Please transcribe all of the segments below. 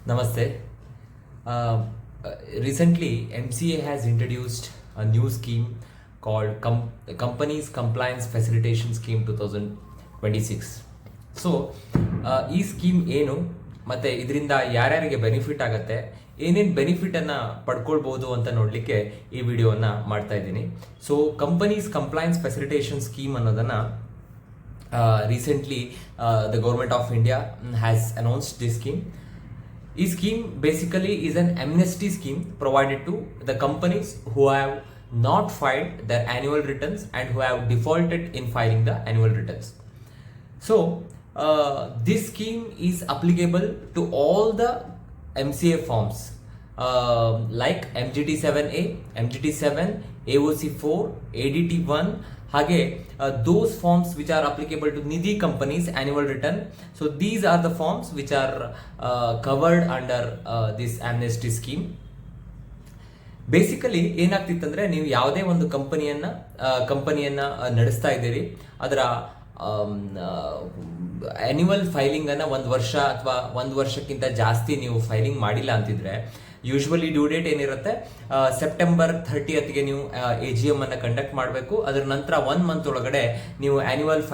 Namaste. Uh, Recently, MCA has introduced a new scheme called Companies Compliance Facilitation Scheme 2026. So ಈ scheme ಏನು ಮತ್ತು ಇದರಿಂದ ಯಾರ್ಯಾರಿಗೆ benefit ಆಗುತ್ತೆ, ಏನೇನು ಬೆನಿಫಿಟನ್ನು ಪಡ್ಕೊಳ್ಬೋದು ಅಂತ ನೋಡಲಿಕ್ಕೆ ಈ ವಿಡಿಯೋವನ್ನು ಮಾಡ್ತಾ ಇದ್ದೀನಿ. So companies compliance facilitation scheme ಅನ್ನೋದನ್ನು recently the government of India has announced this scheme. This scheme basically is an amnesty scheme provided to the companies who have not filed their annual returns and who have defaulted in filing the annual returns. So this scheme is applicable to all the MCA forms like MGT7A, MGT7, AOC4, ADT1, ಹಾಗೆ those forms which are applicable to Nidhi companies annual return. So these are the forms which are covered under this amnesty scheme. Basically ಏನಾಗ್ತಿತ್ತಂದ್ರೆ, ನೀವು ಯಾವುದೇ ಒಂದು ಕಂಪನಿಯನ್ನ ನಡೆಸ್ತಾ ಇದ್ದೀರಿ, ಅದರ annual filing ಅನ್ನ 1 ವರ್ಷ ಅಥವಾ 1 ವರ್ಷಕ್ಕಿಂತ ಜಾಸ್ತಿ ನೀವು ಫೈಲಿಂಗ್ ಮಾಡಿಲ್ಲ ಅಂತಿದ್ರೆ, ಯೂಶ್ವಲಿ ಡ್ಯೂ ಡೇಟ್ ಏನಿರುತ್ತೆ ಸೆಪ್ಟೆಂಬರ್ 30ಗೆ ನೀವು AGM ಅನ್ನು ಕಂಡಕ್ಟ್ ಮಾಡಬೇಕು. ಅದರ ನಂತರ 1 ಮಂತ್ ಒಳಗಡೆ ನೀವು ಆನ್ಯುವಲ್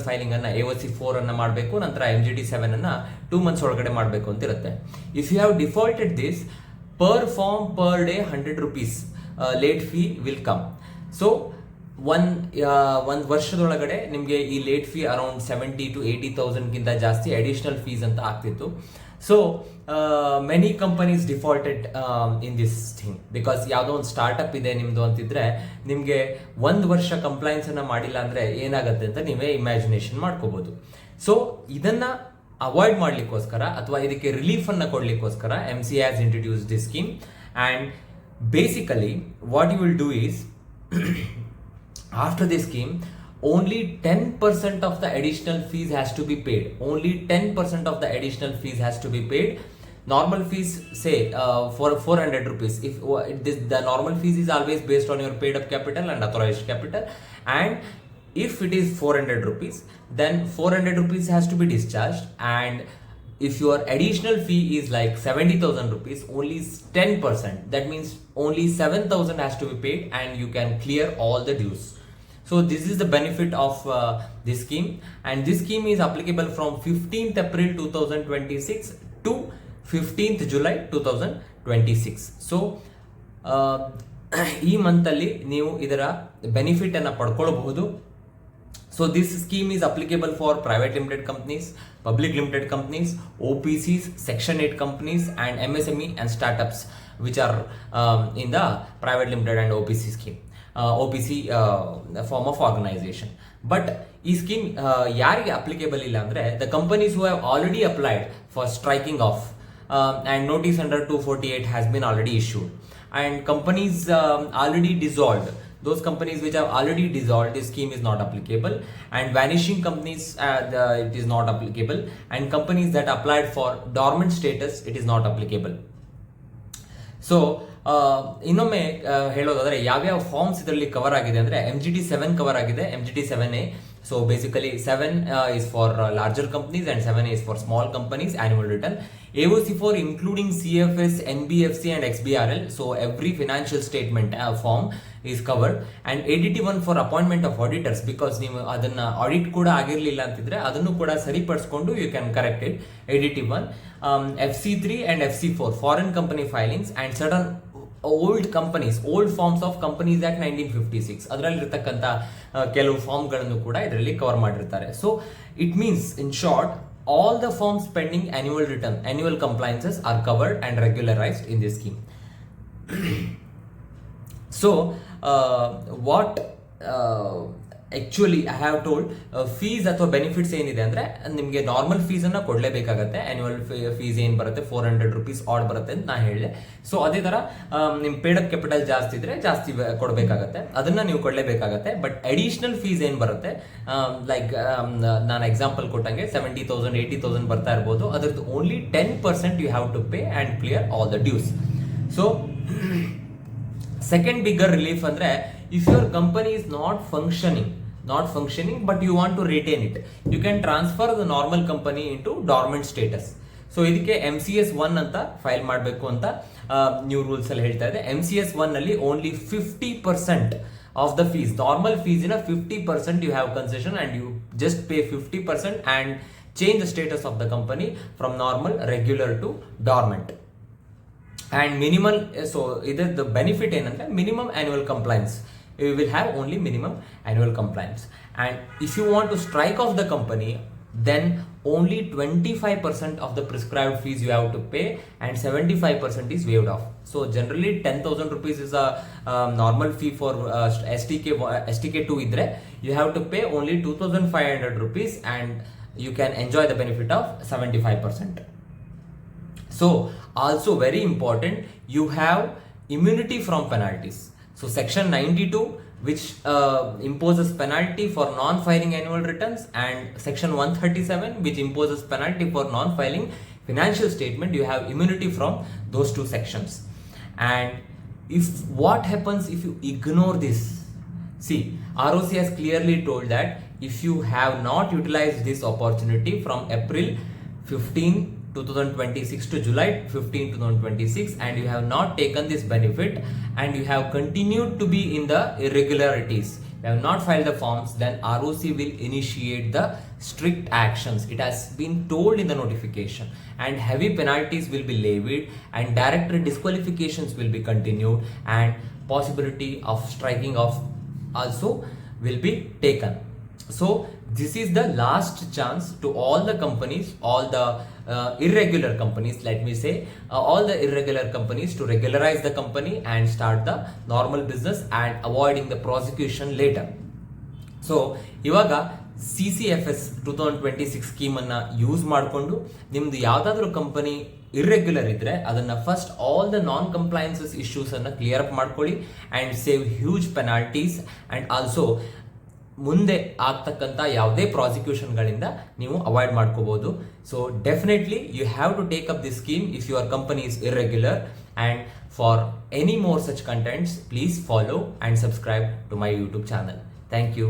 ಫೈಲಿಂಗ್ ಅನ್ನ AOC4 ಅನ್ನ ಮಾಡಬೇಕು. ನಂತರ MGT7 ಅನ್ನ 2 ಮಂತ್ಸ್ ಒಳಗಡೆ ಮಾಡಬೇಕು ಅಂತ ಇರುತ್ತೆ. If you have defaulted this, per form per day 100 rupees late fee will come. So ಒಂದು ವರ್ಷದೊಳಗಡೆ ನಿಮಗೆ ಈ ಲೇಟ್ ಫೀ ಅರೌಂಡ್ 70,000 to 80,000ಗಿಂತ ಜಾಸ್ತಿ ಅಡಿಷನಲ್ ಫೀಸ್ ಅಂತ ಆಗ್ತಿತ್ತು. So many companies defaulted in this thing, because ಯಾವುದೋ ಒಂದು ಸ್ಟಾರ್ಟಪ್ ಇದೆ ನಿಮ್ಮದು ಅಂತಿದ್ರೆ, ನಿಮಗೆ 1 ವರ್ಷ ಕಂಪ್ಲೈನ್ಸ್ ಅನ್ನ ಮಾಡಿಲ್ಲ ಅಂದರೆ ಏನಾಗುತ್ತೆ ಅಂತ ನೀವೇ ಇಮ್ಯಾಜಿನೇಷನ್ ಮಾಡ್ಕೋಬಹುದು. ಸೊ ಇದನ್ನ ಅವಾಯ್ಡ್ ಮಾಡಲಿಕ್ಕೋಸ್ಕರ ಅಥವಾ ಇದಕ್ಕೆ ರಿಲೀಫ್ ಅನ್ನ ಕೊಡ್ಲಿಕ್ಕೋಸ್ಕರ MCA has introduced this scheme. And basically what you will do is after this scheme, only 10% of the additional fees has to be paid. Only 10% of the additional fees has to be paid. Normal fees, say for 400 rupees. If the normal fees is always based on your paid up capital and authorized capital. And if it is 400 rupees, then 400 rupees has to be discharged. And if your additional fee is like 70,000 rupees, only 10%. That means only 7,000 has to be paid and you can clear all the dues. So this is the benefit of this scheme, and this scheme is applicable from 15th April 2026 to 15th July 2026. So ಈ ಮಂತಲ್ಲಿ ನೀವು ಇದರ benefit ಅನ್ನು ಪಡ್ಕೊಳ್ಬಹುದು. So this scheme is applicable for private limited companies, public limited companies, OPCs, Section 8 companies, and MSME and startups which are in the private limited and OPC scheme. OPC form of organization. But ಈ scheme ಯಾರಿಗೆ applicable ಇಲ್ಲ ಅಂದರೆ, the companies who have already applied for striking of and notice under 248 has been already issued, and companies already dissolved. Those companies which have already dissolved, this scheme is not applicable. And vanishing companies, it is not applicable. And companies that applied for dormant status, it is not applicable. So ಇನ್ನೊಮ್ಮೆ ಹೇಳೋದಾದ್ರೆ ಯಾವ್ಯಾವ forms ಇದರಲ್ಲಿ cover ಆಗಿದೆ ಅಂದರೆ, MGT7 cover ಆಗಿದೆ, MGT7A. So basically 7 is for larger companies and 7A is for small companies annual return. AOC4 including CFS, NBFC and XBRL. So every financial statement form is covered. And ADT1 for appointment of auditors, because ನೀವು ಅದನ್ನ audit ಕೂಡ ಆಗಿರಲಿಲ್ಲ ಅಂತಿದ್ರೆ ಅದನ್ನು ಕೂಡ ಸರಿಪಡಿಸ್ಕೊಂಡು you can correct it. ADT1, FC3 and FC4 foreign company filings and certain old companies, old forms of companies act 1956 ಅದರಲ್ಲಿರ್ತಕ್ಕಂಥ ಕೆಲವು ಫಾರ್ಮ್ಗಳನ್ನು ಕೂಡ ಇದರಲ್ಲಿ ಕವರ್ ಮಾಡಿರ್ತಾರೆ. So it means in short, all the forms pending annual return, annual compliances are covered and regularized in this scheme. So what actually I have told, fees ಅಥವಾ benefits ಏನಿದೆ ಅಂದರೆ, ನಿಮಗೆ ನಾರ್ಮಲ್ ಫೀಸನ್ನು ಕೊಡಲೇಬೇಕಾಗತ್ತೆ. ಆ್ಯನ್ಯುವಲ್ ಫೀಸ್ ಏನು ಬರುತ್ತೆ 400 rupees add ಬರುತ್ತೆ ಅಂತ ನಾನು ಹೇಳಿದೆ. ಸೊ ಅದೇ ಥರ ನಿಮ್ಮ ಪೇಡ್ ಅಪ್ ಕ್ಯಾಪಿಟಲ್ ಜಾಸ್ತಿ ಇದ್ದರೆ ಜಾಸ್ತಿ ಕೊಡಬೇಕಾಗತ್ತೆ, ಅದನ್ನು ನೀವು ಕೊಡಲೇಬೇಕಾಗತ್ತೆ. ಬಟ್ ಅಡಿಷನಲ್ ಫೀಸ್ ಏನು ಬರುತ್ತೆ, ಲೈಕ್ ನಾನು ಎಕ್ಸಾಂಪಲ್ ಕೊಟ್ಟಂಗೆ 70,000 80,000 ಬರ್ತಾ ಇರ್ಬೋದು, ಅದ್ರದ್ದು only 10% you have to pay and clear all the dues. So second bigger relief ಅಂದರೆ, if your company is not functioning but you want to retain it, you can transfer the normal company into dormant status. So ಇದಕ್ಕೆ MCS 1 ಅಂತ file ಮಾಡಬೇಕು ಅಂತ new rules ಅಲ್ಲಿ ಹೇಳ್ತಾ ಇದೆ. MCS 1 ಅಲ್ಲಿ only 50% of the fees, normal ಫೀಸಿನ 50% you have concession and you just pay 50% and change the status of the company from normal regular to dormant. And minimal, so either the benefit ಏನಂದ್ರೆ minimum annual compliance, you will have only minimum annual compliance. And if you want to strike off the company, then only 25% of the prescribed fees you have to pay and 75% is waived off. So generally 10,000 rupees is a normal fee for STK2 idre, you have to pay only 2,500 rupees and you can enjoy the benefit of 75%. So also very important, you have immunity from penalties. So section 92 which imposes penalty for non-filing annual returns, and section 137 which imposes penalty for non-filing financial statement, you have immunity from those two sections. And if what happens if you ignore this? See, ROC has clearly told that if you have not utilized this opportunity from April 15 2026 to July 15 2026 and you have not taken this benefit and you have continued to be in the irregularities, you have not filed the forms, then ROC will initiate the strict actions. It has been told in the notification, and heavy penalties will be levied and director disqualifications will be continued and possibility of striking off also will be taken. So this is the last chance to all the companies, all the irregular companies, let me say, all the irregular companies to regularize the company and start the normal business and avoiding the prosecution later. So ಇವಾಗ CCFS 2026 scheme ಅನ್ನ use ಮಾಡಿಕೊಂಡು ನಿಮ್ದು ಯಾವ್ದಾದ್ರು company irregular ಇದ್ರೆ ಅದನ್ನ first all the non compliances issues ಅನ್ನ clear up ಮಾಡ್ಕೊಳ್ಳಿ and save huge penalties and also ಮುಂದೆ ಆಗ್ತಕ್ಕಂಥ ಯಾವುದೇ ಪ್ರಾಸಿಕ್ಯೂಷನ್ಗಳಿಂದ ನೀವು ಅವಾಯ್ಡ್ ಮಾಡ್ಕೋಬಹುದು. So definitely you have to take up this scheme if your company is irregular. And for any more such contents please follow and subscribe to my YouTube channel. Thank you.